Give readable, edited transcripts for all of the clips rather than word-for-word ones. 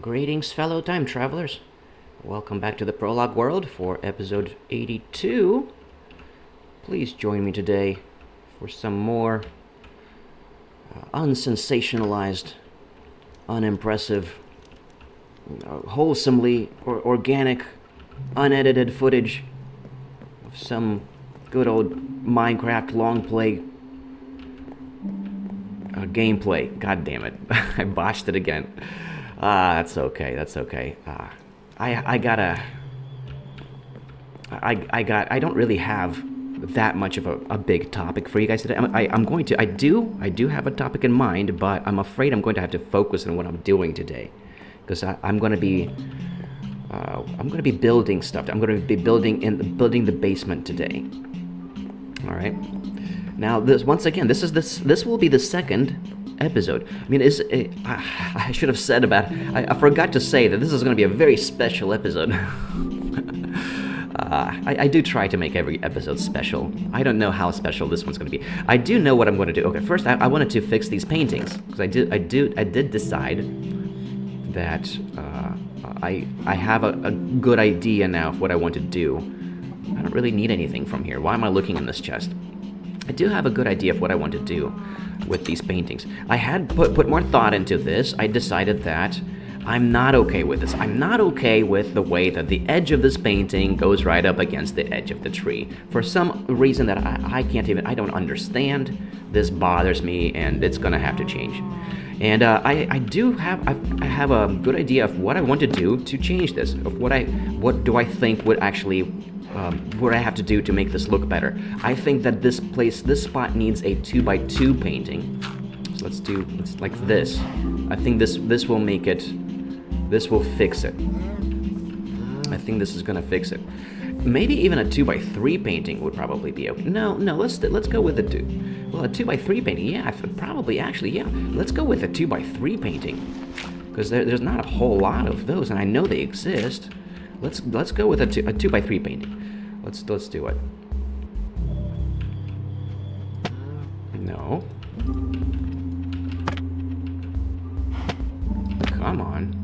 Greetings, fellow time travelers. Welcome back to the Prologue World for episode 82. Please join me today for some more unsensationalized, unimpressive, wholesomely organic, unedited footage of some good old Minecraft long play gameplay. God damn it. I botched it again. That's okay. I don't really have that much of a big topic for you guys today. I do have a topic in mind, but I'm afraid I'm going to have to focus on what I'm doing today, because I'm going to be building stuff. I'm going to be building the basement today. All right. Now, this will be the second episode. I mean, I should have said I forgot to say that this is going to be a very special episode. I do try to make every episode special. I don't know how special this one's going to be. I do know what I'm going to do. Okay, first I wanted to fix these paintings, because I did decide that I have a good idea now of what I want to do. I don't really need anything from here. Why am I looking in this chest? I do have a good idea of what I want to do with these paintings. I had put more thought into this. I decided that I'm not okay with this. I'm not okay with the way that the edge of this painting goes right up against the edge of the tree. For some reason that I don't understand, this bothers me, and it's gonna have to change. And I have a good idea of what I want to do to change this, of what do I think would actually what I have to do to make this look better. I think that this spot needs a 2x2 painting. So let's like this. I think this will make it. This will fix it. I think this is gonna fix it. Maybe even a 2x3 painting would probably be okay. No, let's go with a 2x3 painting. Yeah, probably actually, yeah. Let's go with a 2x3 painting, because there's not a whole lot of those, and I know they exist. Let's go with a 2x3 painting. Let's do it. No. Come on.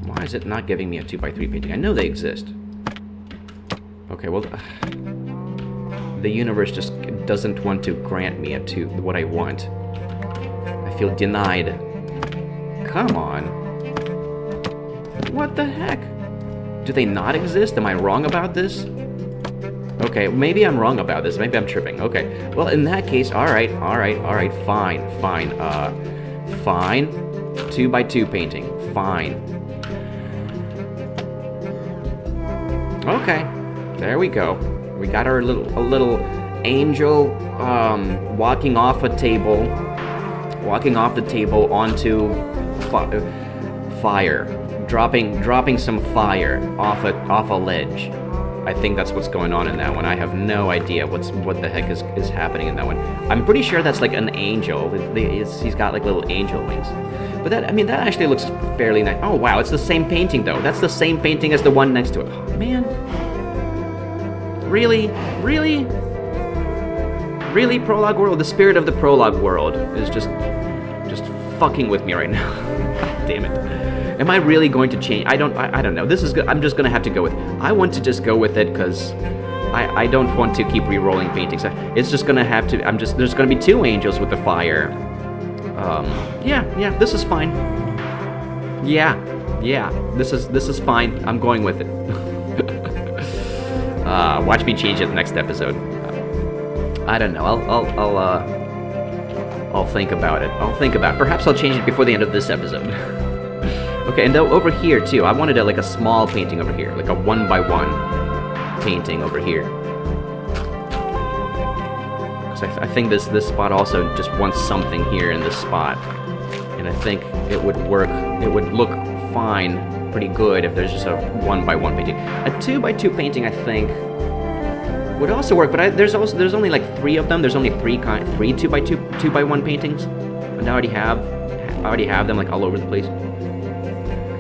Why is it not giving me a 2x3 painting? I know they exist. Okay, well, the universe just doesn't want to grant me what I want. I feel denied. Come on. What the heck? Do they not exist? Am I wrong about this? Okay, maybe I'm wrong about this. Maybe I'm tripping. Okay, well, in that case, all right, fine. 2x2 painting, fine. Okay, there we go. We got our little angel walking off the table onto fire. Dropping some fire off a ledge. I think that's what's going on in that one. I have no idea what the heck is happening in that one. I'm pretty sure that's like an angel. He's got like little angel wings. But that actually looks fairly nice. Oh wow, it's the same painting though. That's the same painting as the one next to it. Oh, man. Really, Prologue World. The spirit of the Prologue World is just fucking with me right now. God damn it. Am I really going to change? I don't know. This is good. I'm just gonna have to go with. I want to just go with it because I don't want to keep re-rolling paintings. It's just gonna have to. There's gonna be two angels with the fire. Yeah. This is fine. Yeah. This is fine. I'm going with it. Watch me change it next episode. I don't know. I'll think about it. Perhaps I'll change it before the end of this episode. Okay, and over here too, I wanted like a small painting over here, like a 1x1 painting over here. Because I think this spot also just wants something here in this spot, and I think it would work. It would look fine, pretty good if there's just a 1x1 painting. A 2x2 painting, I think, would also work, but there's only like 3 of them. There's only three 2x1 paintings, and I already have them like all over the place.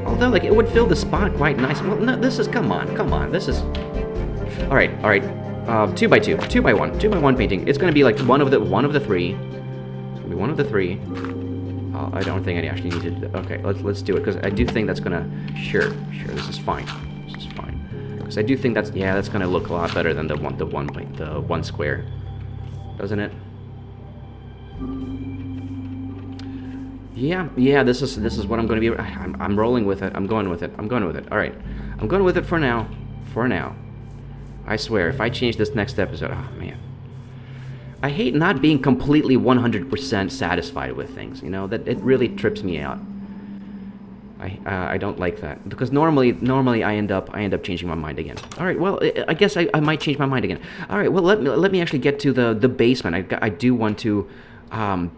Although, like, it would fill the spot quite nice. Well, no, come on, this is... Alright, 2x2, 2x1 painting. It's gonna be like one of the 3. It's gonna be one of the 3. I don't think I actually need to do that. Okay, let's do it, because I do think that's gonna... Sure, this is fine. This is fine. Because I do think that's... Yeah, that's gonna look a lot better than the one square. Doesn't it? Yeah, this is what I'm gonna be... I'm rolling with it. I'm going with it. Alright. I'm going with it for now. I swear, if I change this next episode... Oh, man. I hate not being completely 100% satisfied with things, you know, that it really trips me out. I don't like that, because normally I end up changing my mind again. All right, well, I guess I might change my mind again. All right, well, let me actually get to the basement. I do want to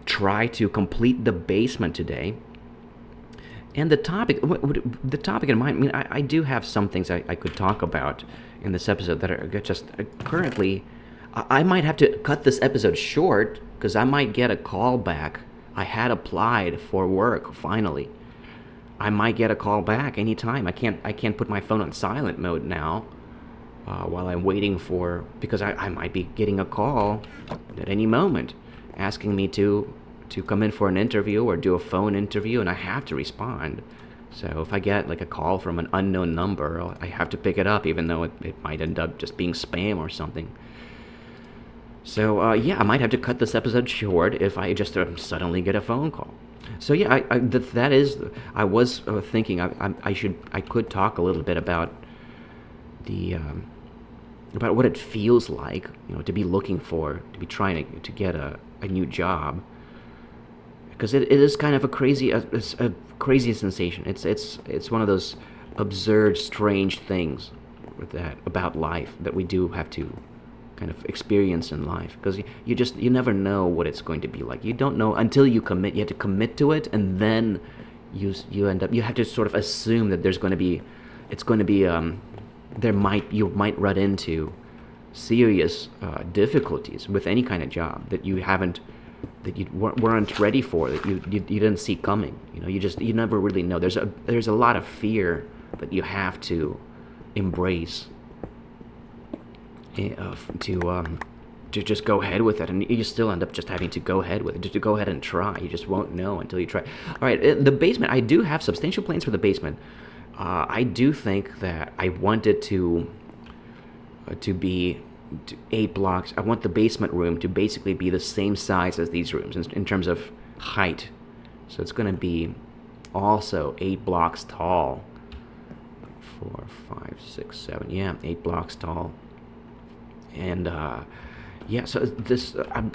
try to complete the basement today. And the topic in mind, I mean, I do have some things I could talk about in this episode that are just currently... I might have to cut this episode short, because I might get a call back. I had applied for work, finally. I might get a call back anytime. I can't put my phone on silent mode now while I'm waiting for... Because I might be getting a call at any moment asking me to come in for an interview or do a phone interview, and I have to respond. So if I get like a call from an unknown number, I have to pick it up, even though it might end up just being spam or something. So, yeah, I might have to cut this episode short if I just suddenly get a phone call. So, yeah, I was thinking I could talk a little bit about about what it feels like, you know, to be trying to get a new job. Because it is kind of a crazy sensation. It's one of those absurd, strange things about life that we do have to kind of experience in life, because you never know what it's going to be like. You don't know until you commit. You have to commit to it, and then you have to sort of assume that you might run into serious difficulties with any kind of job that you weren't ready for, that you didn't see coming. You know, you never really know. There's a lot of fear that you have to embrace to just go ahead with it, and you still end up just having to go ahead with it, just to go ahead and try. You just won't know until you try. All right, the basement, I do have substantial plans for the basement. I do think that I want it to be 8 blocks. I want the basement room to basically be the same size as these rooms in terms of height. So it's going to be also 8 blocks tall. 4, 5, 6, 7. Yeah, 8 blocks tall. And yeah, so this I'm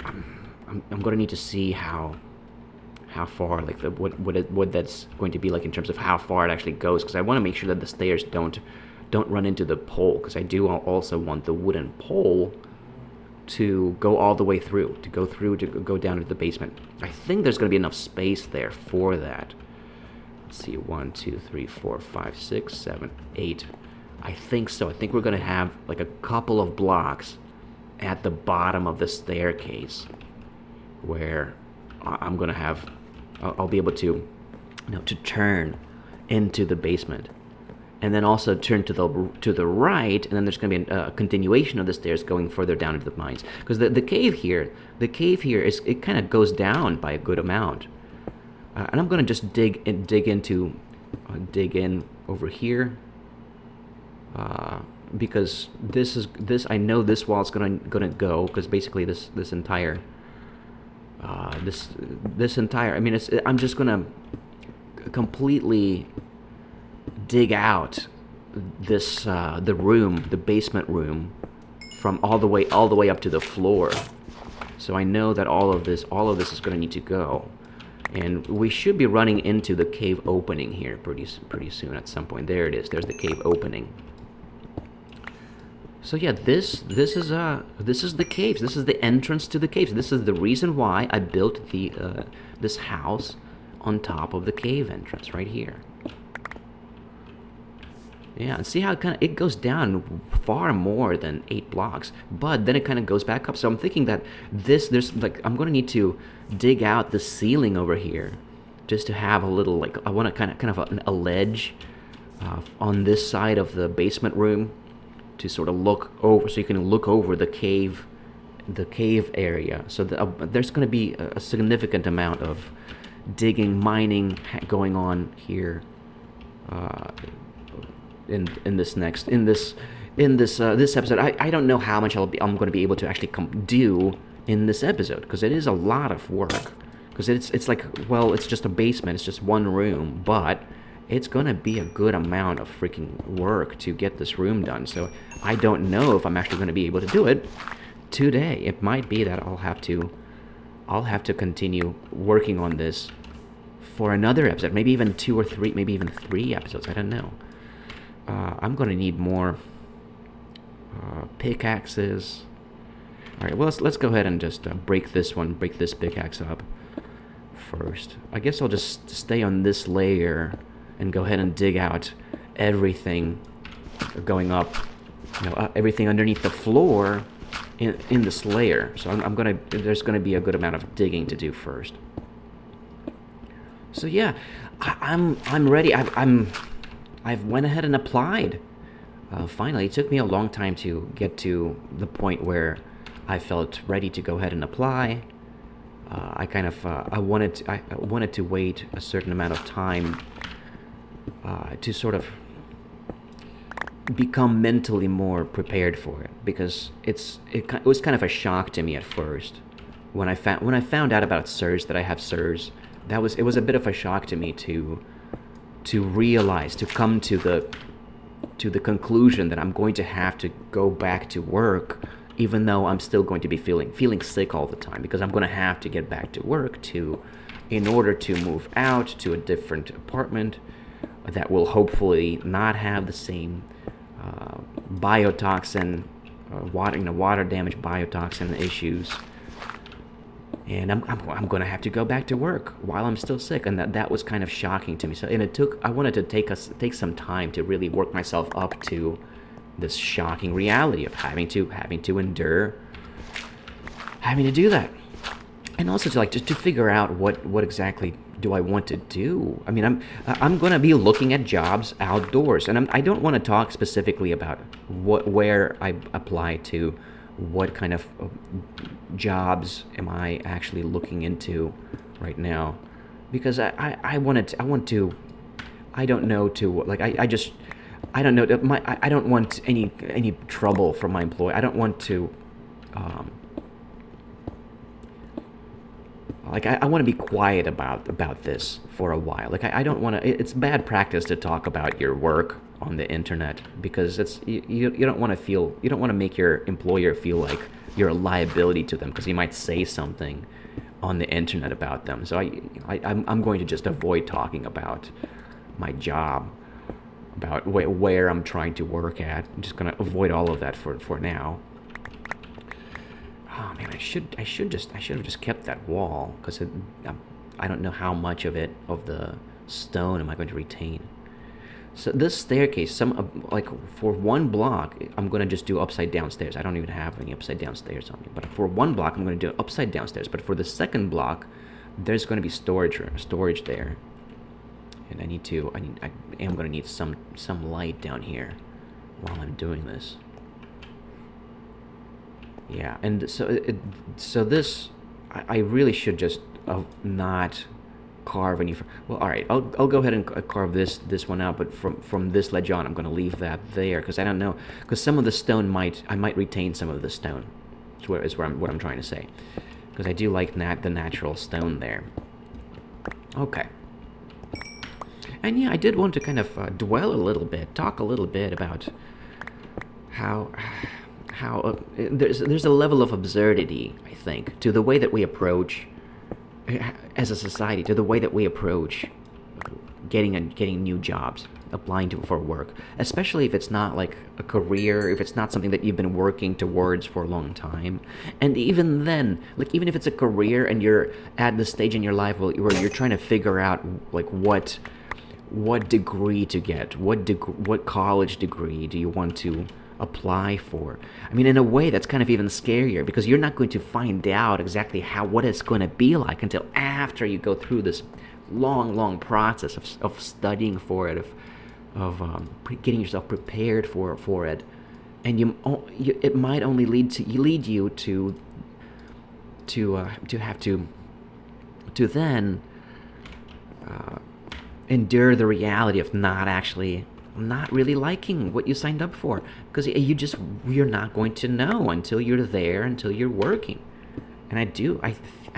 going to need to see how far, like what that's going to be like in terms of how far it actually goes, because I want to make sure that the stairs don't run into the pole, because I do also want the wooden pole to go all the way through, to go down to the basement. I think there's going to be enough space there for that. Let's see, 1, 2, 3, 4, 5, 6, 7, 8. I think so. I think we're going to have like a couple of blocks at the bottom of the staircase where I'm going to have... I'll be able to, to turn into the basement, and then also turn to the right, and then there's going to be a continuation of the stairs going further down into the mines. Because the cave here it kind of goes down by a good amount, and I'm going to just dig in over here. Because this I know this wall's gonna go, because basically this entire this entire, I mean, I'm just gonna completely dig out this the basement room from all the way up to the floor. So I know that all of this is gonna need to go. And we should be running into the cave opening here pretty soon at some point. There it is. There's the cave opening. So yeah, this is the caves. This is the entrance to the caves. This is the reason why I built this house on top of the cave entrance right here. Yeah, and see how it goes down far more than 8 blocks, but then it kind of goes back up. So I'm thinking that I'm going to need to dig out the ceiling over here just to have a little, like, I want to kind of a ledge on this side of the basement room to sort of look over, so you can look over the cave area. So there's going to be a significant amount of digging, mining going on here in this episode. I don't know how much I'm going to be able to actually do in this episode, because it is a lot of work. Because it's like, well, it's just a basement, it's just one room, but it's gonna be a good amount of freaking work to get this room done. So I don't know if I'm actually gonna be able to do it today. It might be that I'll have to continue working on this for another episode, maybe even 2 or 3, maybe even 3 episodes. I don't know. I'm gonna need more pickaxes. All right, well, let's go ahead and just break this pickaxe up first. I guess I'll just stay on this layer and go ahead and dig out everything going up, everything underneath the floor in this layer. So there's gonna be a good amount of digging to do first. So yeah, I'm ready. I've went ahead and applied. Finally, it took me a long time to get to the point where I felt ready to go ahead and apply. I wanted to wait a certain amount of time to sort of become mentally more prepared for it, because it was kind of a shock to me at first when I found out about SIRS, that I have SIRS. It was a bit of a shock to me to realize, to come to the conclusion that I'm going to have to go back to work, even though I'm still going to be feeling sick all the time, because I'm going to have to get back to work in order to move out to a different apartment that will hopefully not have the same biotoxin, water damage biotoxin issues. And I'm going to have to go back to work while I'm still sick, and that was kind of shocking to me. So, and I wanted to take some time to really work myself up to this shocking reality of having to endure, having to do that, and also to figure out what exactly do I want to do. I mean, I'm going to be looking at jobs outdoors, and I don't want to talk specifically about where I apply to. What kind of jobs am I actually looking into right now? Because I don't know I don't want any trouble from my employer. I don't want to I want to be quiet about this for a while. I don't want to. It's bad practice to talk about your work on the internet, because you don't want to make your employer feel like you're a liability to them, because you might say something on the internet about them. So I'm going to just avoid talking about my job, about where I'm trying to work at. I'm just going to avoid all of that for now. Oh man, I should have just kept that wall, because I don't know how much of the stone am I going to retain. So this staircase, for one block, I'm going to just do upside down stairs. I don't even have any upside down stairs on me. But for one block, I'm going to do upside down stairs. But for the second block, there's going to be storage there. And I am going to need some light down here while I'm doing this. Yeah, and so this, I really should just not carve any. Well, all right, I'll go ahead and carve this one out, but from this ledge on, I'm going to leave that there, because I don't know, because some of the stone I might retain some of the stone. Is what I'm trying to say, because I do like the natural stone there. Okay. And yeah, I did want to kind of talk a little bit about how there's a level of absurdity, I think, to the way that we approach, as a society, to the way that we approach getting new jobs, applying for work, especially if it's not like a career, if it's not something that you've been working towards for a long time. And even then, even if it's a career and you're at the stage in your life where you're trying to figure out what degree to get, what college degree do you want to apply for. I mean, in a way, that's kind of even scarier, because you're not going to find out exactly what it's going to be like until after you go through this long process of studying for it, of getting yourself prepared for it, and it might only lead you to then endure the reality of not really liking what you signed up for, because you're not going to know until you're there, until you're working. And I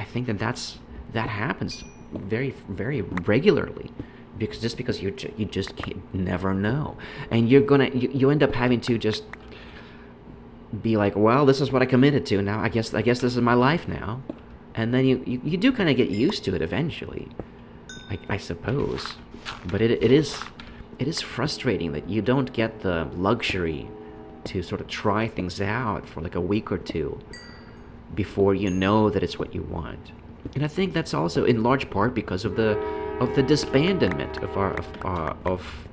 think that happens very, very regularly, because you just can't never know, and you end up having to just be like, well, this is what I committed to. Now I guess this is my life now, and then you do kind of get used to it eventually, I suppose. But it is frustrating that you don't get the luxury to sort of try things out for like a week or two before you know that it's what you want. And I think that's also in large part because of the disbandment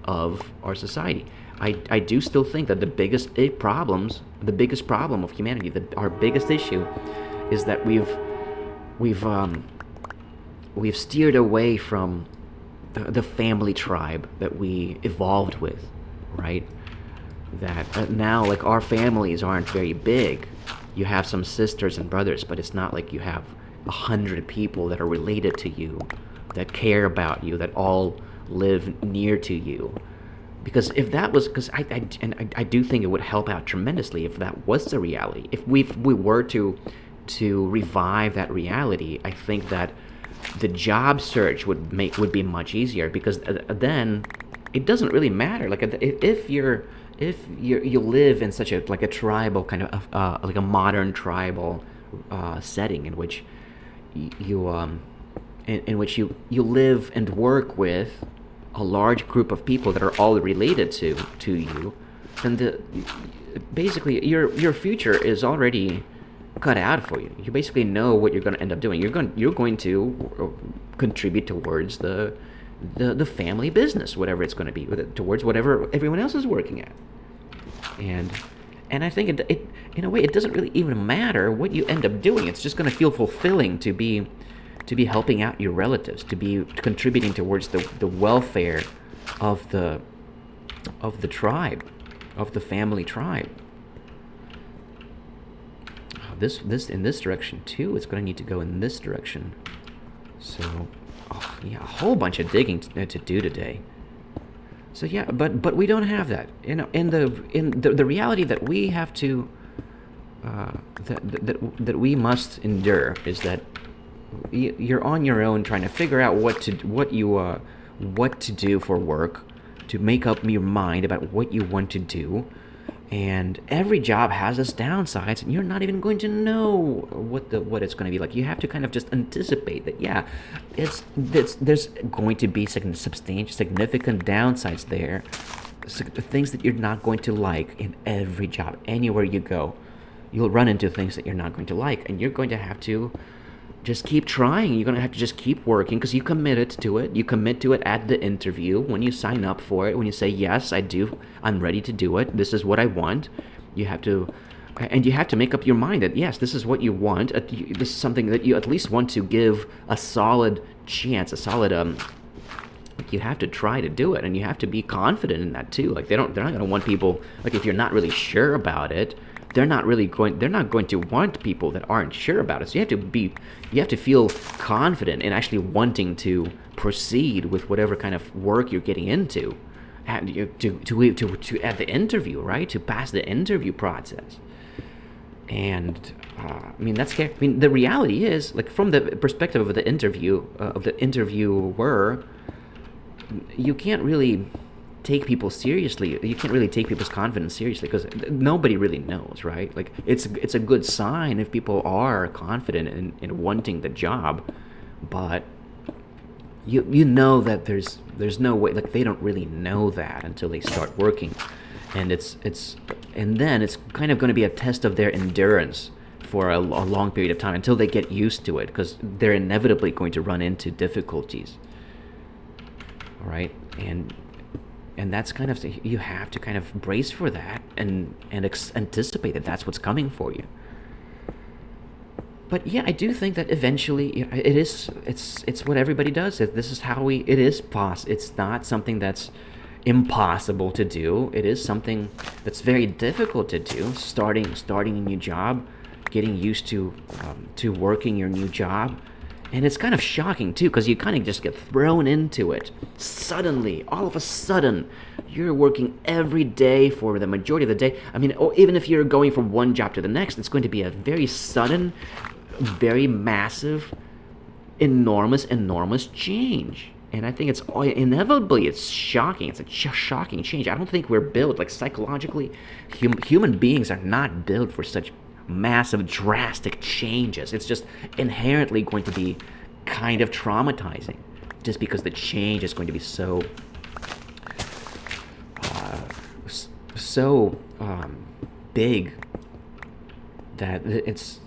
of our society. I do still think that the biggest problem of humanity, our biggest issue, is that we've steered away from the family tribe that we evolved with, right? That now, like, our families aren't very big. You have some sisters and brothers, but it's not like you have 100 people that are related to you, that care about you, that all live near to you. Because if that was, because I do think it would help out tremendously if that was the reality. If we were to revive that reality, I think that the job search would be much easier, because then it doesn't really matter. Like, if you live in such a tribal kind of like a modern tribal setting in which you live and work with a large group of people that are all related to you, then basically your future is already cut out for you. You basically know what you're going to end up doing. You're going to contribute towards the family business, whatever it's going to be, towards whatever everyone else is working at. And I think it in a way it doesn't really even matter what you end up doing. It's just going to feel fulfilling to be helping out your relatives, to be contributing towards the welfare of the tribe, of the family tribe. This in this direction too. It's going to need to go in this direction. So, a whole bunch of digging to do today. So yeah, but we don't have that. In the reality that we have to that we must endure is that you're on your own trying to figure out what to do for work, to make up your mind about what you want to do. And every job has its downsides, and you're not even going to know what it's going to be like. You have to kind of just anticipate that, there's going to be significant downsides there, things that you're not going to like in every job. Anywhere you go, you'll run into things that you're not going to like, and you're going to have to just keep trying. You're going to have to just keep working because you committed to it. You commit to it at the interview, when you sign up for it, when you say, yes, I'm ready to do it. This is what I want. You have to make up your mind that, yes, this is what you want. This is something that you at least want to give a solid chance, you have to try to do it, and you have to be confident in that too. Like, they're not going to want people, like, if you're not really sure about it, they're not going to want people that aren't sure about it. So you have to feel confident in actually wanting to proceed with whatever kind of work you're getting into, and to at the interview, right? To pass the interview process. And the reality is, like, from the perspective of the interviewer, you can't really take people seriously. You can't really take people's confidence seriously, because nobody really knows, right? Like, it's a good sign if people are confident in wanting the job, but you know that there's no way, like, they don't really know that until they start working, and then it's kind of going to be a test of their endurance for a long period of time until they get used to it, because they're inevitably going to run into difficulties, all right? And that's kind of, you have to kind of brace for that and anticipate that that's what's coming for you. But yeah, I do think that eventually it's what everybody does. This is how it is possible. It's not something that's impossible to do. It is something that's very difficult to do. Starting a new job, getting used to working your new job, And it's kind of shocking too, because you kind of just get thrown into it suddenly. All of a sudden, you're working every day for the majority of the day. I mean, even if you're going from one job to the next, it's going to be a very sudden, very massive, enormous change. And I think it's inevitably, it's shocking. It's a shocking change. I don't think we're built, like psychologically, human beings are not built for such massive, drastic changes. It's just inherently going to be kind of traumatizing, just because the change is going to be so big that it's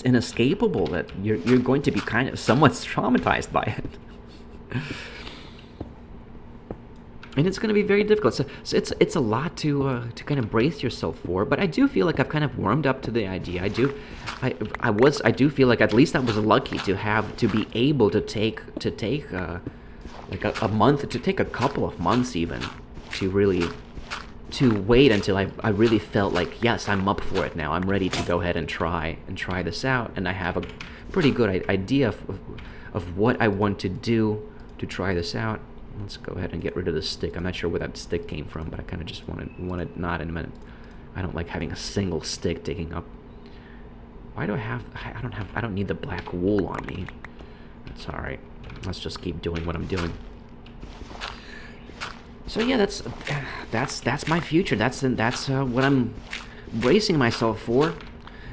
inescapable, that you're going to be kind of somewhat traumatized by it. And it's going to be very difficult. So it's a lot to kind of brace yourself for. But I do feel like I've kind of warmed up to the idea. I do feel like at least I was lucky to be able to take like a month, to take a couple of months even, to wait until I really felt like, yes, I'm up for it now. I'm ready to go ahead and try this out, and I have a pretty good idea of what I want to do to try this out. Let's go ahead and get rid of the stick. I'm not sure where that stick came from, but I kind of just wanted not in a minute. I don't like having a single stick taking up. Why do I don't need the black wool on me. That's all right. Let's just keep doing what I'm doing. So yeah, that's my future. That's what I'm bracing myself for.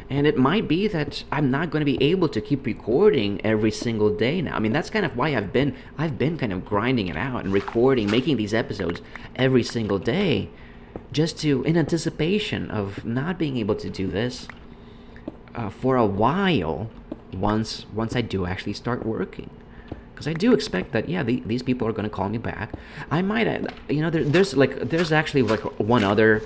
And it might be that I'm not going to be able to keep recording every single day now. I mean, that's kind of why I've been kind of grinding it out and recording, making these episodes every single day, just in anticipation of not being able to do this for a while once I do actually start working. Because I do expect that, yeah, these people are going to call me back. I might, there's actually like one other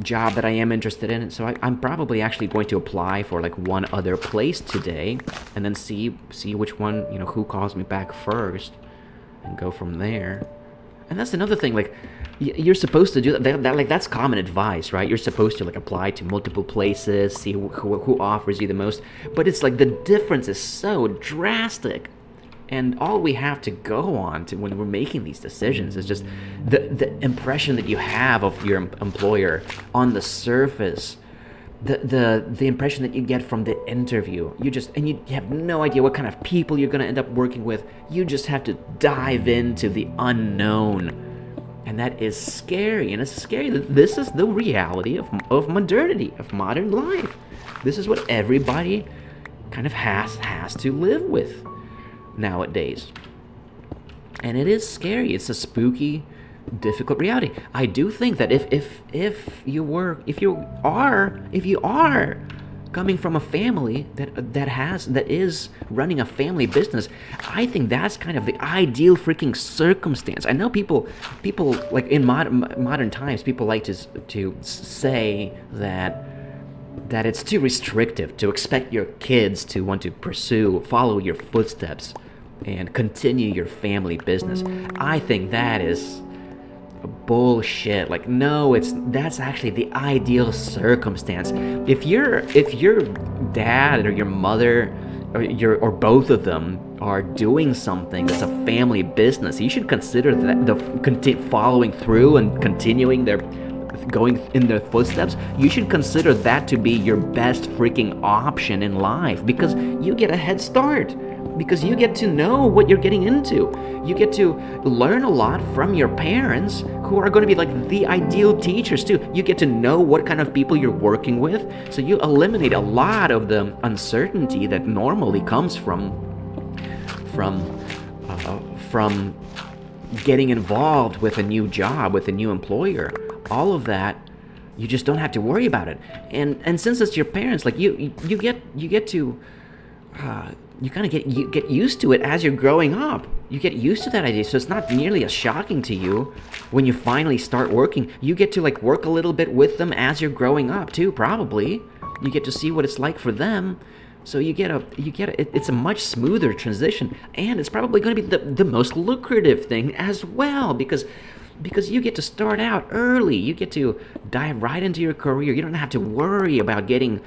job that I am interested in, so I'm probably actually going to apply for like one other place today, and then see which one, who calls me back first, and go from there. And that's another thing, like you're supposed to do that, like that's common advice, right? You're supposed to like apply to multiple places, see who offers you the most, but it's like the difference is so drastic. And all we have to go on to when we're making these decisions is just the impression that you have of your employer on the surface, the impression that you get from the interview. You have no idea what kind of people you're going to end up working with. You just have to dive into the unknown. And that is scary. And it's scary that this is the reality of modernity, of modern life. This is what everybody kind of has to live with nowadays. And it is scary. It's a spooky, difficult reality. I do think that if you are coming from a family that is running a family business, I think that's kind of the ideal freaking circumstance. I know people like in modern times, people like to say that it's too restrictive to expect your kids to want to follow your footsteps and continue your family business. I think that is bullshit. Like, no, that's actually the ideal circumstance. If your dad or your mother or both of them are doing something that's a family business, you should consider that following through and continuing going in their footsteps. You should consider that to be your best freaking option in life, because you get a head start, because you get to know what you're getting into. You get to learn a lot from your parents, who are going to be like the ideal teachers too. You get to know what kind of people you're working with, so you eliminate a lot of the uncertainty that normally comes from getting involved with a new job, with a new employer. All of that, you just don't have to worry about it. And since it's your parents, like you get to get used to it as you're growing up. You get used to that idea, so it's not nearly as shocking to you when you finally start working. You get to like work a little bit with them as you're growing up too. Probably you get to see what it's like for them. So it's a much smoother transition, and it's probably going to be the most lucrative thing as well, because you get to start out early. You get to dive right into your career. You don't have to worry about getting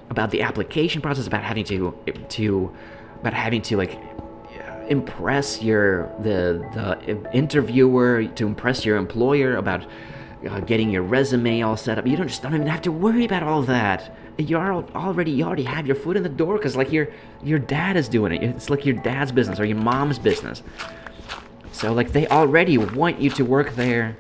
about the application process, about having to like impress the interviewer, to impress your employer, about getting your resume all set up. You don't even have to worry about all that. You already have your foot in the door, because like your dad is doing it. It's like your dad's business or your mom's business. So like they already want you to work there,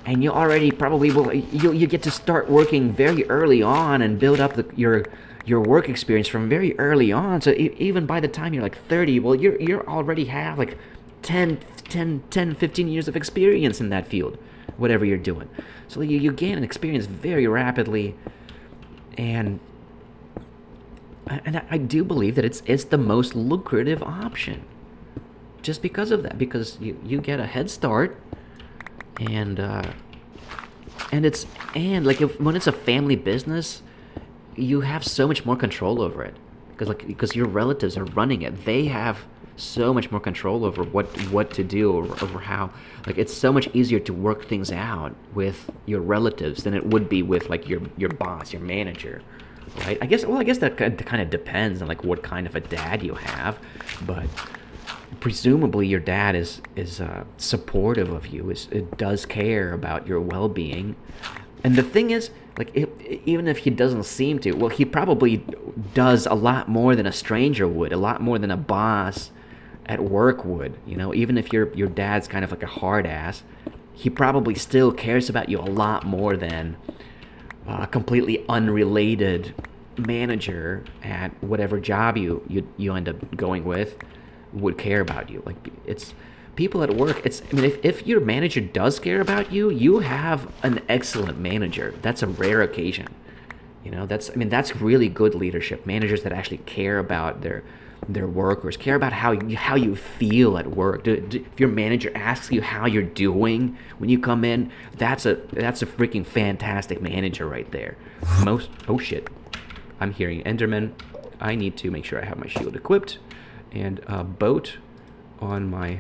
and you already probably will. You get to start working very early on and build up your work experience from very early on. So even by the time you're like 30, well, you're already have like 10, 15 years of experience in that field, whatever you're doing. So you gain an experience very rapidly, and I do believe that it's the most lucrative option, just because of that, because you get a head start, and when it's a family business, you have so much more control over it, because your relatives are running it. They have so much more control over what to do, over how, like, it's so much easier to work things out with your relatives than it would be with like your boss, your manager, right? I guess that kind of depends on like what kind of a dad you have, but presumably your dad is supportive of you, it does care about your well-being. And the thing is, like, even if he doesn't seem to, well, he probably does a lot more than a stranger would, a lot more than a boss at work would. Even if your dad's kind of like a hard ass, he probably still cares about you a lot more than a completely unrelated manager at whatever job you end up going with would care about you. Like, it's people at work. If your manager does care about you, you have an excellent manager. That's a rare occasion. That's really good leadership. Managers that actually care about their workers, care about how you feel at work. If your manager asks you how you're doing when you come in, that's a freaking fantastic manager right there. Oh shit, I'm hearing Enderman. I need to make sure I have my shield equipped and a boat on my.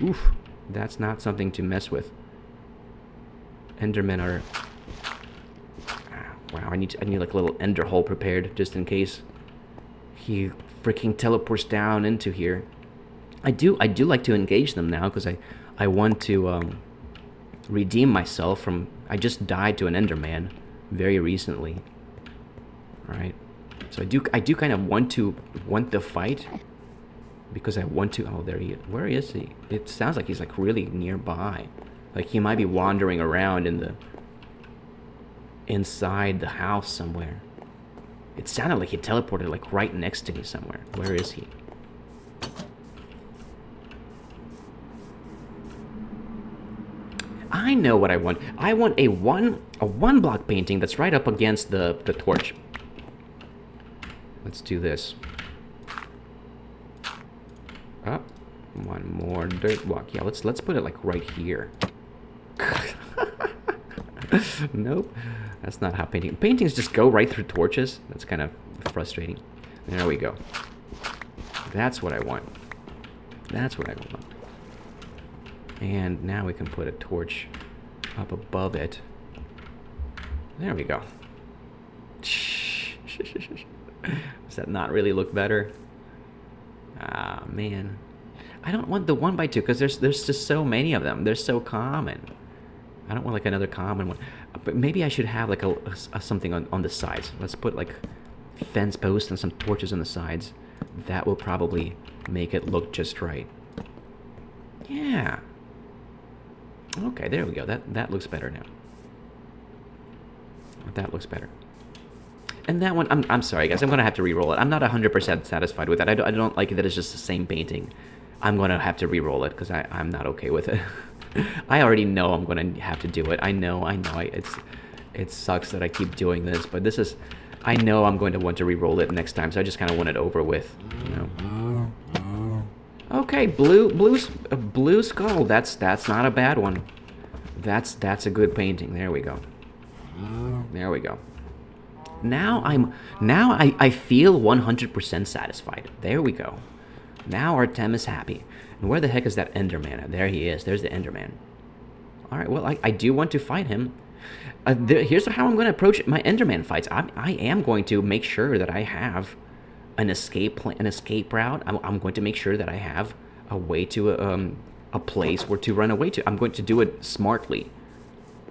Oof, that's not something to mess with. Endermen are. Wow, I need like a little ender hole prepared just in case he freaking teleports down into here. I do like to engage them now, because I want to redeem myself from. I just died to an Enderman very recently. All right, so I do kind of want the fight, because I want to. Oh, there he is. Where is he? It sounds like he's like really nearby. Like he might be wandering around inside the house somewhere. It sounded like he teleported like right next to me somewhere. Where is he? I know what I want. I want a one block painting that's right up against the torch. Let's do this. Up. One more dirt block. Yeah, let's put it like right here. Nope. That's not how paintings just go right through torches. That's kind of frustrating. There we go. That's what I want. That's what I want. And now we can put a torch up above it. There we go. Does that not really look better? Ah, man. I don't want the 1x2 because there's just so many of them. They're so common. I don't want like another common one. But maybe I should have like a something on the sides. Let's put like fence posts and some torches on the sides. That will probably make it look just right. Yeah. Okay, there we go. That looks better now. That looks better. And that one, I'm sorry guys, I'm gonna have to re-roll it. I'm not 100% satisfied with it. I don't like it that it's just the same painting. I'm gonna have to re-roll it because I'm not okay with it. I already know I'm gonna have to do it. I know. It sucks that I keep doing this, but this is. I know I'm going to want to re-roll it next time, so I just kind of want it over with, you know. Okay, blue skull. That's not a bad one. That's a good painting. There we go. There we go. Now I feel 100% satisfied. There we go. Now Artem is happy. And where the heck is that Enderman? There he is. There's the Enderman. All right. Well, I do want to fight him. Here's how I'm going to approach my Enderman fights. I am going to make sure that I have an escape route. I'm going to make sure that I have a way to a place where to run away to. I'm going to do it smartly.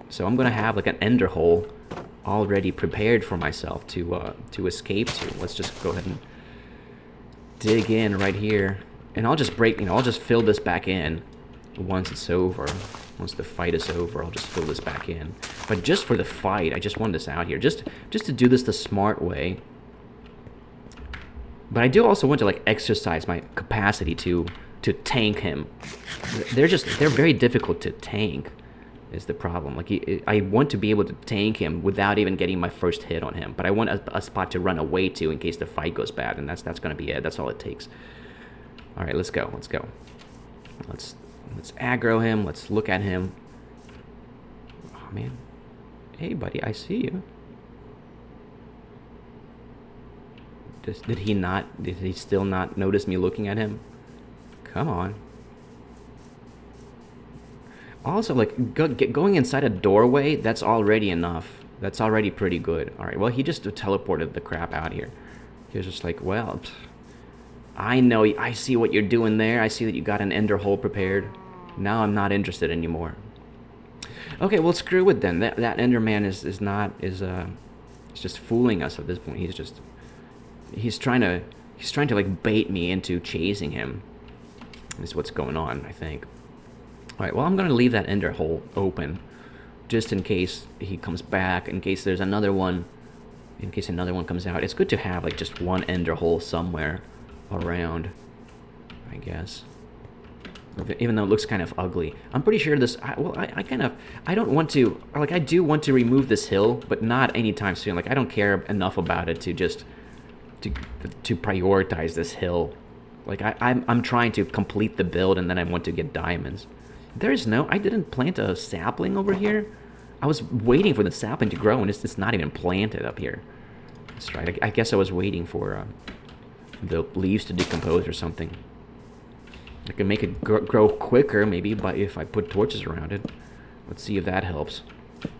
So I'm going to have like an ender hole already prepared for myself to escape to. Let's just go ahead and dig in right here, and I'll just I'll just fill this back in once it's over. Once the fight is over, I'll just fill this back in. But just for the fight, I just want this out here, just to do this the smart way. But I do also want to like exercise my capacity to tank him. They're very difficult to tank, is the problem. Like I want to be able to tank him without even getting my first hit on him. But I want a spot to run away to in case the fight goes bad, and that's gonna be it. That's all it takes. All right, let's go. Let's aggro him. Let's look at him. Oh, man. Hey, buddy, I see you. Did he still not notice me looking at him? Come on. Also, like, going inside a doorway, that's already enough. That's already pretty good. All right, well, he just teleported the crap out here. He was just like, well, I know, I see what you're doing there. I see that you got an ender hole prepared. Now I'm not interested anymore. Okay, well, screw it then. That Enderman is just fooling us at this point. He's trying to like bait me into chasing him. Is what's going on, I think. All right, well, I'm gonna leave that ender hole open, just in case he comes back. In case there's another one. In case another one comes out. It's good to have like just one ender hole somewhere around, I guess. Even though it looks kind of ugly. I'm pretty sure this... I don't want to... Like, I do want to remove this hill, but not anytime soon. Like, I don't care enough about it to just... To prioritize this hill. Like, I'm trying to complete the build, and then I want to get diamonds. There's no... I didn't plant a sapling over here. I was waiting for the sapling to grow, and it's not even planted up here. That's right. I guess I was waiting for the leaves to decompose or something. I can make it grow quicker, maybe, but if I put torches around it. Let's see if that helps.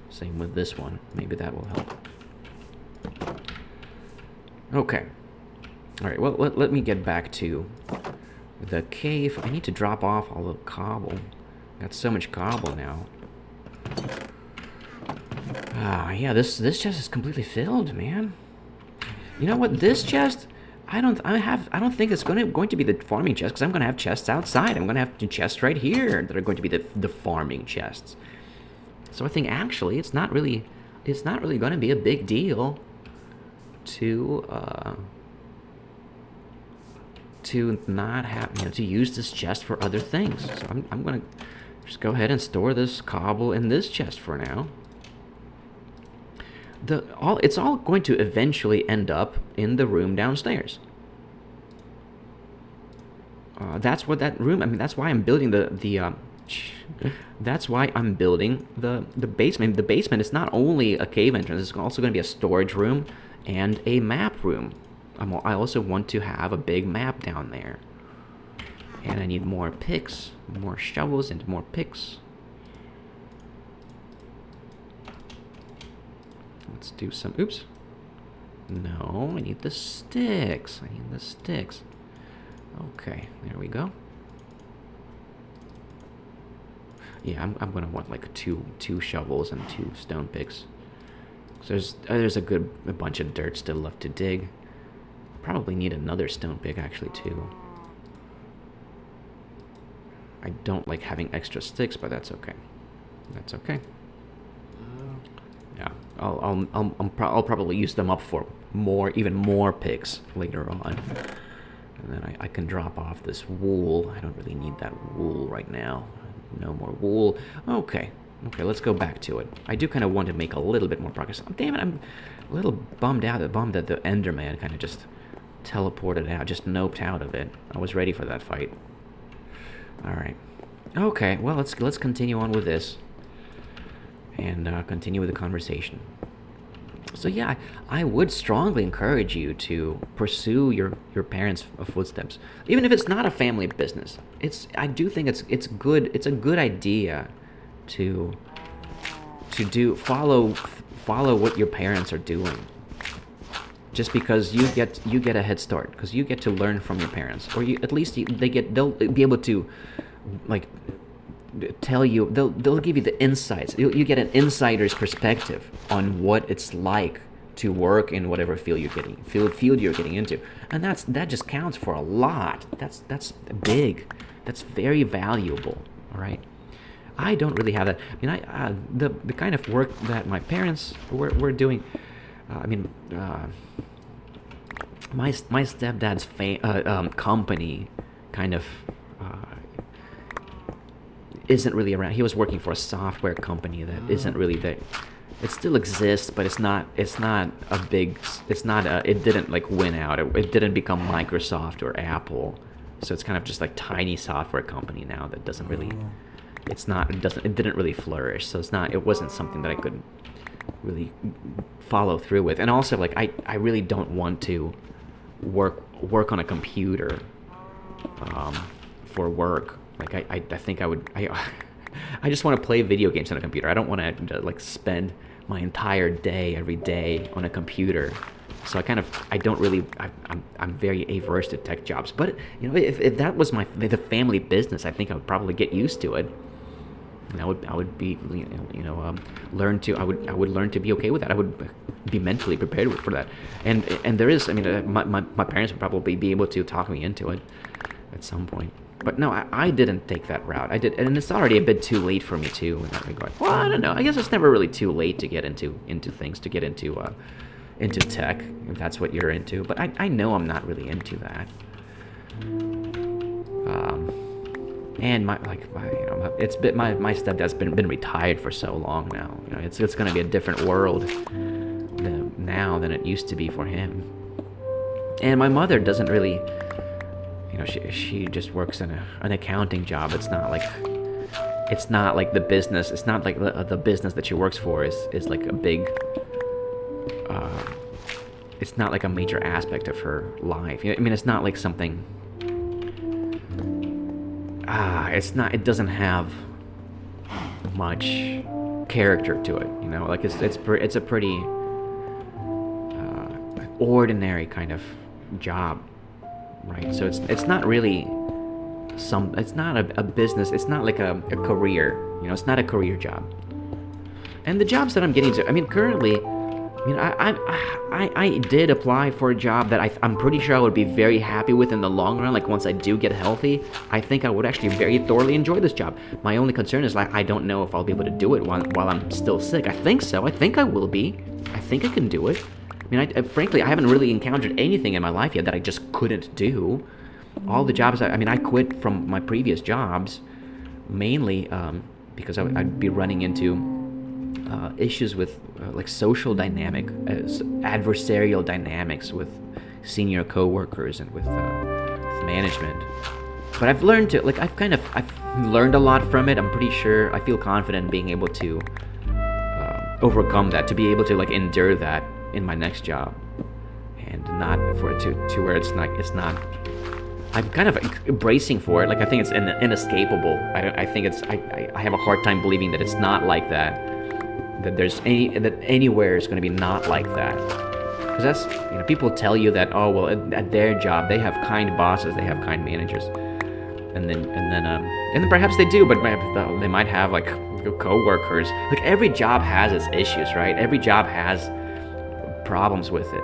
Same with this one. Maybe that will help. Okay. Alright, well, let me get back to the cave. I need to drop off all the cobble. Got so much cobble now. Ah, yeah, this chest is completely filled, man. You know what? This chest... I don't think it's going to be the farming chest, because I'm going to have chests outside. I'm going to have chests right here that are going to be the farming chests. So I think actually it's not really going to be a big deal to not have, to use this chest for other things. So I'm going to just go ahead and store this cobble in this chest for now. It's all going to eventually end up in the room downstairs. That's what that room. I mean, that's why I'm building that's why I'm building the basement. The basement is not only a cave entrance; it's also going to be a storage room and a map room. I also want to have a big map down there, and I need more picks, more shovels, and more picks. Let's do some... Oops. No, I need the sticks. I need the sticks. Okay, there we go. Yeah, I'm gonna want like two shovels and 2 stone picks. So there's a bunch of dirt still left to dig. Probably need another stone pick actually too. I don't like having extra sticks, but that's okay. That's okay. Yeah, I'll probably use them up for even more picks later on. And then I can drop off this wool. I don't really need that wool right now. No more wool. Okay, let's go back to it. I do kind of want to make a little bit more progress. Oh, damn it, I'm a little bummed that the Enderman kind of just teleported out, just noped out of it. I was ready for that fight. All right. Okay, well, let's continue on with this. And continue with the conversation. So yeah, I would strongly encourage you to pursue your parents' footsteps, even if it's not a family business. I do think it's good. It's a good idea to to follow what your parents are doing. Just because you get a head start, because you get to learn from your parents, or at least they'll be able to like tell you, they'll give you the insights. You get an insider's perspective on what it's like to work in whatever field you're getting into, and that just counts for a lot. That's big. That's very valuable. All right. I don't really have that. I mean, the kind of work that my parents were doing. My stepdad's company kind of isn't really around. He was working for a software company that isn't really there. It still exists, but it didn't like win out. It didn't become Microsoft or Apple. So it's kind of just like tiny software company now that doesn't really. It didn't really flourish. So it wasn't something that I could really follow through with. And also, like, I really don't want to work on a computer for work. Like, I think I just want to play video games on a computer. I don't want to like spend my entire day every day on a computer. So I'm very averse to tech jobs. But if that was the family business, I think I would probably get used to it. And I would be learn to be okay with that. I would be mentally prepared for that. And there is, my parents would probably be able to talk me into it at some point. But no, I didn't take that route. I did, and it's already a bit too late for me too in that regard. Well, I don't know. I guess it's never really too late to get into things, to get into tech, if that's what you're into. But I know I'm not really into that. And my stepdad's been retired for so long now. It's going to be a different world now than it used to be for him. And my mother doesn't really, she just works in an accounting job. It's not like the business. It's not like the business that she works for is like a big. It's not like a major aspect of her life. It's not like something. It doesn't have much character to it, like it's a pretty ordinary kind of job, right? So it's not really it's not a business, it's not like a career, it's not a career job. And the jobs that I'm getting to, currently, I did apply for a job that I'm pretty sure I would be very happy with in the long run. Like, once I do get healthy, I think I would actually very thoroughly enjoy this job. My only concern is, like, I don't know if I'll be able to do it while I'm still sick. I think so. I think I will be. I think I can do it. Frankly, I haven't really encountered anything in my life yet that I just couldn't do. All the jobs, I quit from my previous jobs, mainly because I'd be running into issues with like social dynamic, adversarial dynamics with senior coworkers and with management. But I've learned to, like, I've learned a lot from it. I'm pretty sure, I feel confident in being able to overcome that, to be able to, like, endure that in my next job, and not for it to where it's not. I'm kind of bracing for it. Like, I think it's inescapable. I think I have a hard time believing that it's not like that. That anywhere is going to be not like that, because that's, people tell you that, oh well, at their job they have kind bosses, they have kind managers, and then perhaps they do, but they might have like co-workers. Like, every job has its issues, right? Every job has problems with it,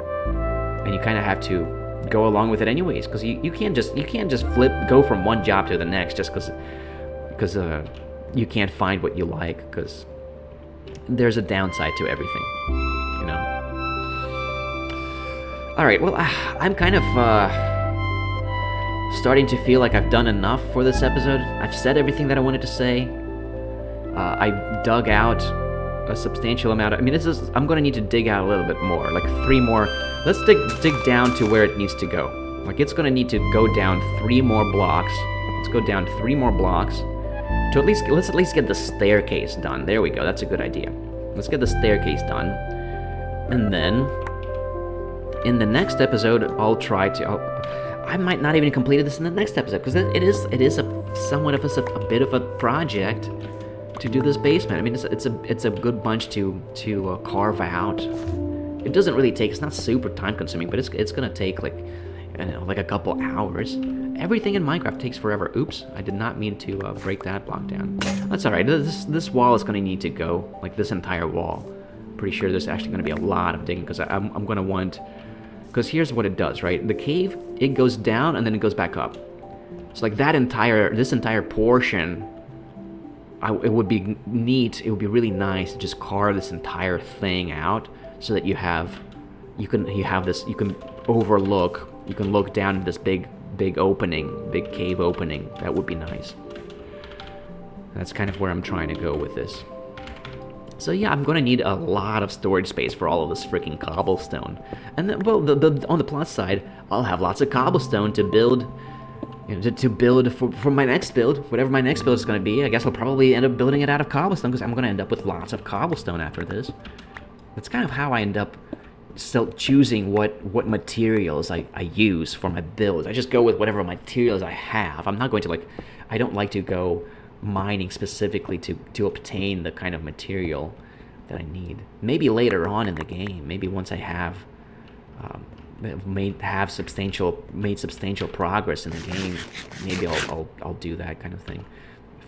and you kind of have to go along with it anyways, because you can't just go from one job to the next just because you can't find what you like, because there's a downside to everything, All right, well, I'm kind of starting to feel like I've done enough for this episode. I've said everything that I wanted to say. I dug out a substantial amount of, I'm going to need to dig out a little bit more, like 3 more. Let's dig down to where it needs to go. Like, it's going to need to go down 3 more blocks. Let's go down 3 more blocks. Let's at least get the staircase done. There we go. That's a good idea. Let's get the staircase done, and then in the next episode, I'll try to. I might not even complete this in the next episode, because it is somewhat of a bit of a project to do this basement. I mean, it's a good bunch to carve out. It doesn't really take. It's not super time consuming, but it's gonna take like, I don't know, like a couple hours. Everything in Minecraft takes forever. Oops, I did not mean to break that block down. That's all right. This wall is gonna need to go, like this entire wall. Pretty sure there's actually gonna be a lot of digging because I'm gonna want. Because here's what it does, right? The cave, it goes down and then it goes back up. So like this entire portion, it would be neat. It would be really nice to just carve this entire thing out so that you can look down at this big cave opening. That would be nice. That's kind of where I'm trying to go with this. So yeah, I'm gonna need a lot of storage space for all of this freaking cobblestone. And then, well, on the plus side, I'll have lots of cobblestone to build, to build for my next build, whatever my next build is gonna be. I guess I'll probably end up building it out of cobblestone because I'm gonna end up with lots of cobblestone after this. That's kind of how I end up still choosing what materials I use for my builds. I just go with whatever materials I have. I'm not going to I don't like to go mining specifically to obtain the kind of material that I need. Maybe later on in the game, maybe once I have made substantial progress in the game, maybe I'll do that kind of thing.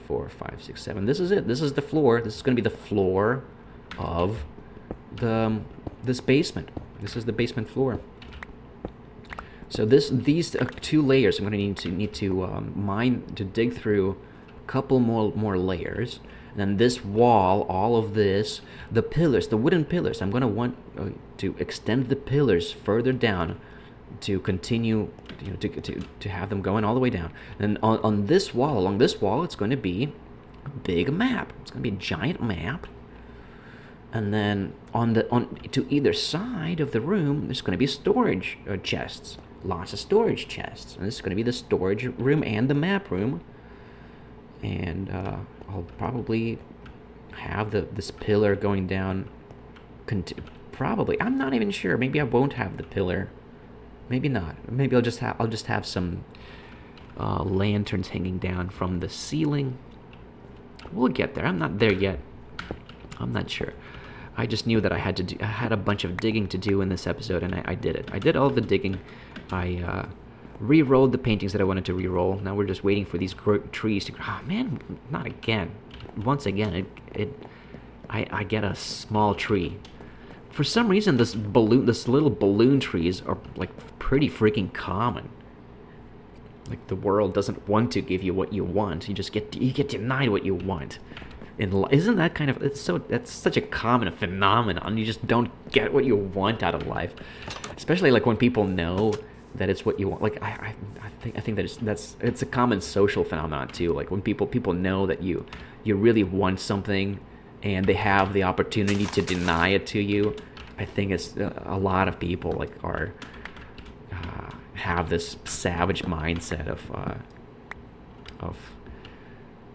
4, 5, 6, 7. This is it. This is the floor. This is going to be the floor of this basement. This is the basement floor. So these 2 layers, I'm going to need to dig through couple more layers, and then this wall, all of this, the pillars, the wooden pillars, I'm going to want to extend the pillars further down to continue to have them going all the way down. And on this wall, along this wall, it's going to be a big map. It's going to be a giant map. And then to either side of the room, there's going to be storage chests, lots of storage chests, and this is going to be the storage room and the map room. And I'll probably have this pillar going down. Probably, I'm not even sure. Maybe I won't have the pillar. Maybe not. Maybe I'll just have some lanterns hanging down from the ceiling. We'll get there. I'm not there yet. I'm not sure. I just knew that I had a bunch of digging to do in this episode, and I did it. I did all the digging. I re-rolled the paintings that I wanted to re-roll. Now we're just waiting for these trees to grow. Oh man, not again. Once again, I get a small tree. For some reason, this little balloon trees are like pretty freaking common. Like the world doesn't want to give you what you want. You get denied what you want. Isn't that kind of that's such a common phenomenon. You just don't get what you want out of life, especially like when people know that it's what you want. Like I think that it's a common social phenomenon too. Like when people know that you really want something and they have the opportunity to deny it to you. I think it's a lot of people like are have this savage mindset of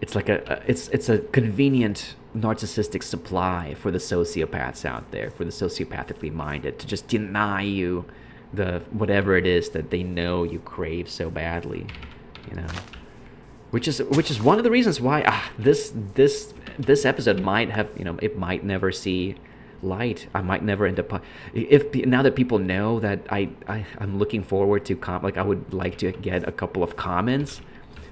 it's like it's a convenient narcissistic supply for the sociopaths out there, for the sociopathically minded, to just deny you the whatever it is that they know you crave so badly, which is one of the reasons why this episode might have, it might never see light. I might never end up, now that people know that I'm looking forward to I would like to get a couple of comments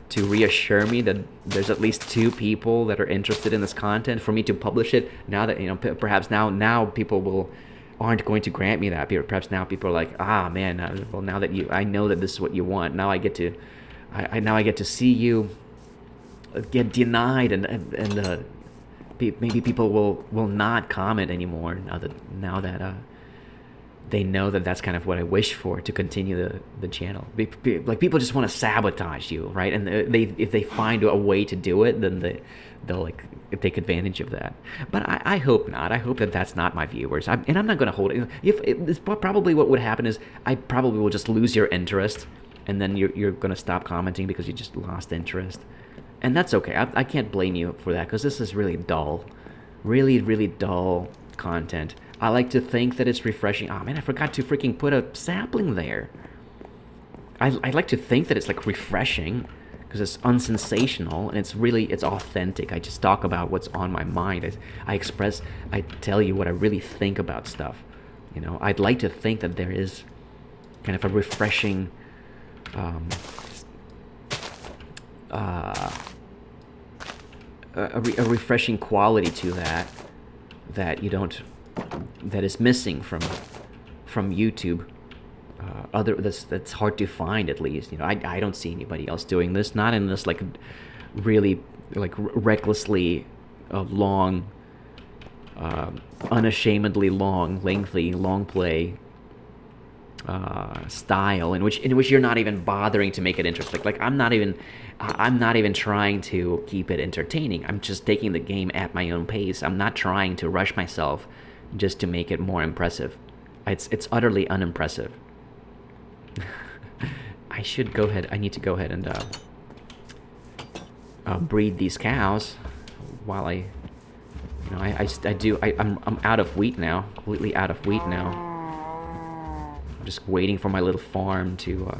to reassure me that there's at least 2 people that are interested in this content for me to publish it. Now that perhaps now people aren't going to grant me that. Perhaps now people are like, man, well, now that I know that this is what you want. Now I get to see you get denied, and maybe people will not comment anymore now that they know that that's kind of what I wish for, to continue the channel. Like people just want to sabotage you, right? And if they find a way to do it, then they'll like take advantage of that. But I hope not. I hope that that's not my viewers. I'm not going to hold it. It's probably what would happen is I probably will just lose your interest, and then you're going to stop commenting because you just lost interest. And that's okay. I can't blame you for that, because this is really dull. Really, really dull content. I like to think that it's refreshing. Oh man, I forgot to freaking put a sapling there. I like to think that it's like refreshing, because it's unsensational and it's authentic. I just talk about what's on my mind. I tell you what I really think about stuff. You know, I'd like to think that there is kind of a refreshing a refreshing quality to that you don't, that is missing from YouTube. That's hard to find, at least. You know, I don't see anybody else doing this, not in this like really like recklessly long, unashamedly long, lengthy long play style in which you're not even bothering to make it interesting. Like I'm not even trying to keep it entertaining. I'm just taking the game at my own pace. I'm not trying to rush myself just to make it more impressive. It's utterly unimpressive. I need to go ahead and breed these cows while I'm out of wheat now, completely out of wheat now. I'm just waiting for my little farm to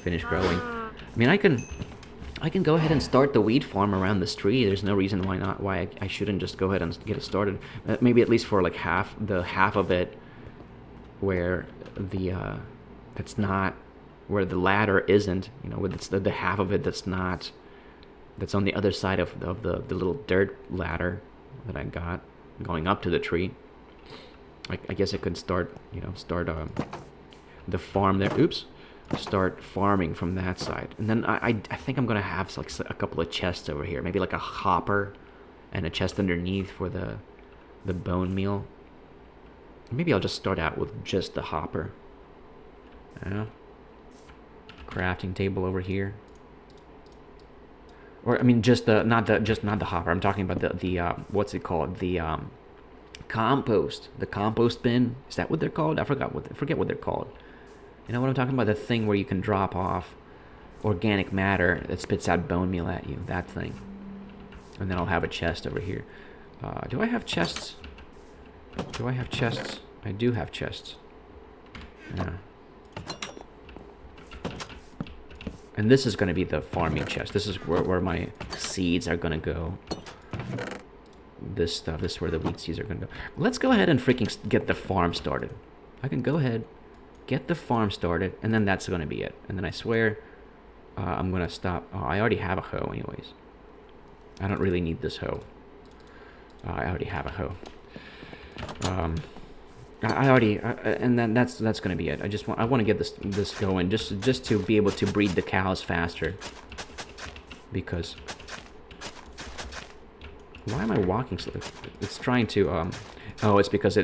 finish growing. I mean, I can go ahead and start the wheat farm around this tree. There's no reason why I shouldn't just go ahead and get it started. Maybe at least for like half of it, where where the ladder isn't, you know, with the half of it that's on the other side of the little dirt ladder that I got going up to the tree. I guess I could start the farm there. Oops. Start farming from that side, and then I think I'm gonna have like a couple of chests over here, maybe like a hopper and a chest underneath for the bone meal. Maybe I'll just start out with just the hopper. Yeah. Crafting table over here, or I mean just not the hopper. I'm talking about the what's it called, the compost bin. Is that what they're called? I forget what they're called. You know what I'm talking about? The thing where you can drop off organic matter that spits out bone meal at you. That thing. And then I'll have a chest over here. Do I have chests? I do have chests. Yeah. And this is going to be the farming chest. This is where my seeds are going to go. This is where the wheat seeds are going to go. Let's go ahead and freaking get the farm started. I can go ahead, get the farm started, and then that's going to be it. And then I swear I'm going to stop. Oh, I already have a hoe anyways. I don't really need this hoe. I already have a hoe. And then that's going to be it. I want to get this going just to be able to breed the cows faster. Because why am I walking slow? It's trying to oh, it's because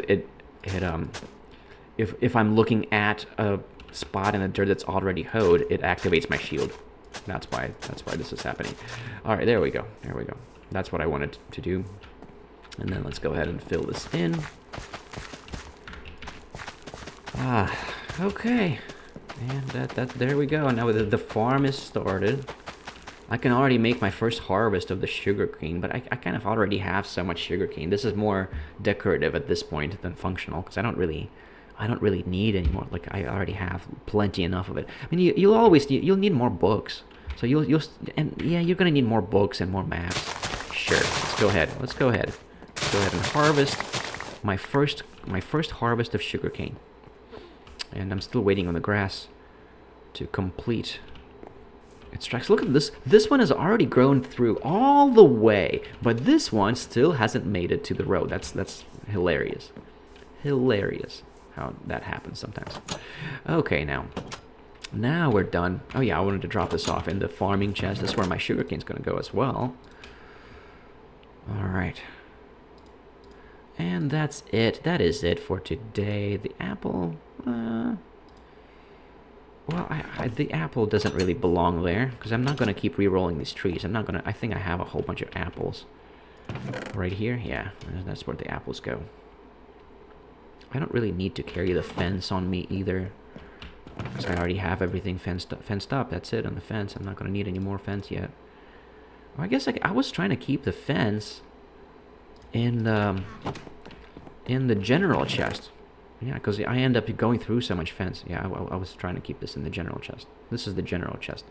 if I'm looking at a spot in the dirt that's already hoed, it activates my shield. That's why this is happening. All right, there we go. That's what I wanted to do. And then let's go ahead and fill this in. Okay. And there we go. Now the farm is started. I can already make my first harvest of the sugarcane, but I kind of already have so much sugarcane. This is more decorative at this point than functional, because I don't really need any more. Like, I already have plenty enough of it. I mean, you'll need more books. So you're gonna need more books and more maps. Sure. Let's go ahead and harvest my first harvest of sugarcane. And I'm still waiting on the grass to complete its tracks. Look at this. This one has already grown through all the way, but this one still hasn't made it to the road. That's hilarious. Hilarious how that happens sometimes. Okay, now we're done. Oh yeah, I wanted to drop this off in the farming chest. That's where my sugarcane's going to go as well. All right. And that's it. That is it for today. The apple, well, the apple doesn't really belong there, because I'm not going to keep re-rolling these trees. I think I have a whole bunch of apples right here. Yeah, that's where the apples go. I don't really need to carry the fence on me either, because I already have everything fenced up. That's it on the fence. I'm not going to need any more fence yet. Well, I guess I was trying to keep the fence in the general chest. Yeah, because I end up going through so much fence. Yeah, I was trying to keep this in the general chest. This is the general chest.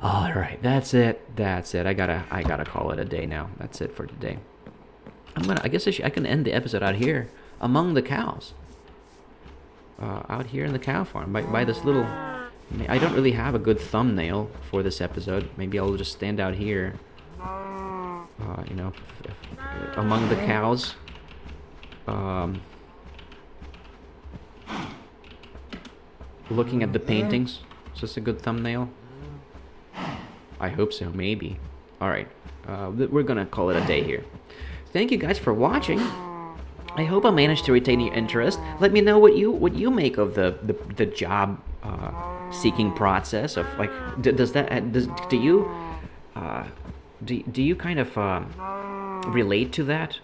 All right, that's it. That's it. I gotta call it a day now. That's it for today. I guess I can end the episode out here among the cows. Out here in the cow farm by this little. I don't really have a good thumbnail for this episode. Maybe I'll just stand out here. You know, among the cows. Looking at the paintings. Is this a good thumbnail? I hope so, maybe. Alright, we're gonna call it a day here. Thank you guys for watching. I hope I managed to retain your interest. Let me know what you make of the job seeking process of like do you kind of relate to that?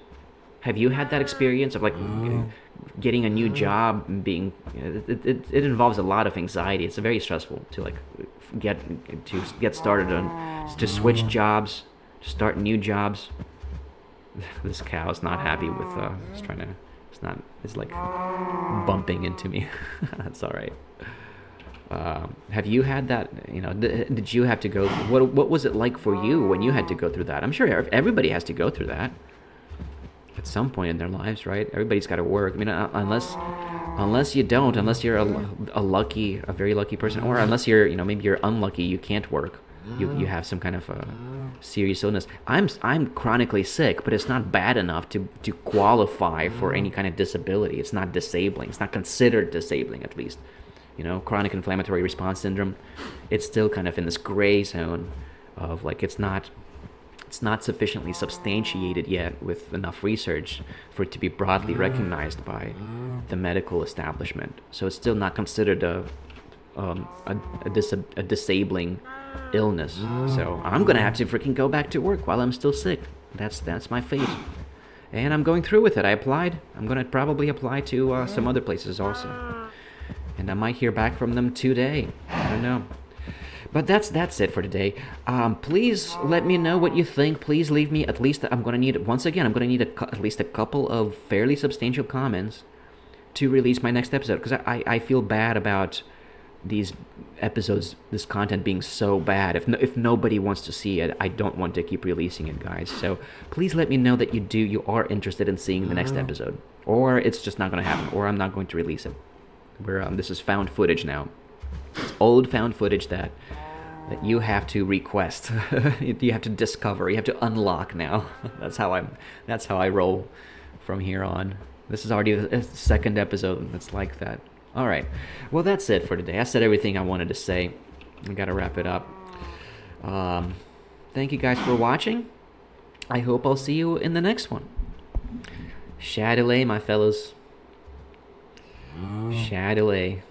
Have you had that experience of like getting a new job and being it involves a lot of anxiety. It's very stressful to like get started on to switch jobs, to start new jobs. This cow is not happy with it's like bumping into me. That's all right. Have you had that, you know, did you have to go, what was it like for you when you had to go through that? I'm sure everybody has to go through that at some point in their lives, right? Everybody's got to work. I mean, unless you don't, unless you're a very lucky person, or unless you're, you know, maybe you're unlucky, you can't work. You have some kind of a serious illness. I'm chronically sick, but it's not bad enough to qualify for any kind of disability. It's not disabling. It's not considered disabling, at least. You know, chronic inflammatory response syndrome, it's still kind of in this gray zone of like it's not sufficiently substantiated yet with enough research for it to be broadly recognized by the medical establishment. So it's still not considered a disabling illness. So I'm gonna have to freaking go back to work while I'm still sick. That's my fate, and I'm going through with it. I applied. I'm gonna probably apply to some other places also, and I might hear back from them today. I don't know. But that's it for today. Please let me know what you think. Please leave me at least. I'm gonna need at least a couple of fairly substantial comments to release my next episode, because I feel bad about these episodes, this content being so bad. If nobody wants to see it, I don't want to keep releasing it, guys. So please let me know that you are interested in seeing the next episode, or it's just not gonna happen, or I'm not going to release it. This is found footage now. It's old found footage that you have to request. You have to discover. You have to unlock now. That's how I roll from here on. This is already the second episode that's like that. All right. Well, that's it for today. I said everything I wanted to say. I gotta wrap it up. Thank you guys for watching. I hope I'll see you in the next one. Shadowlay, my fellows. Shadowlay.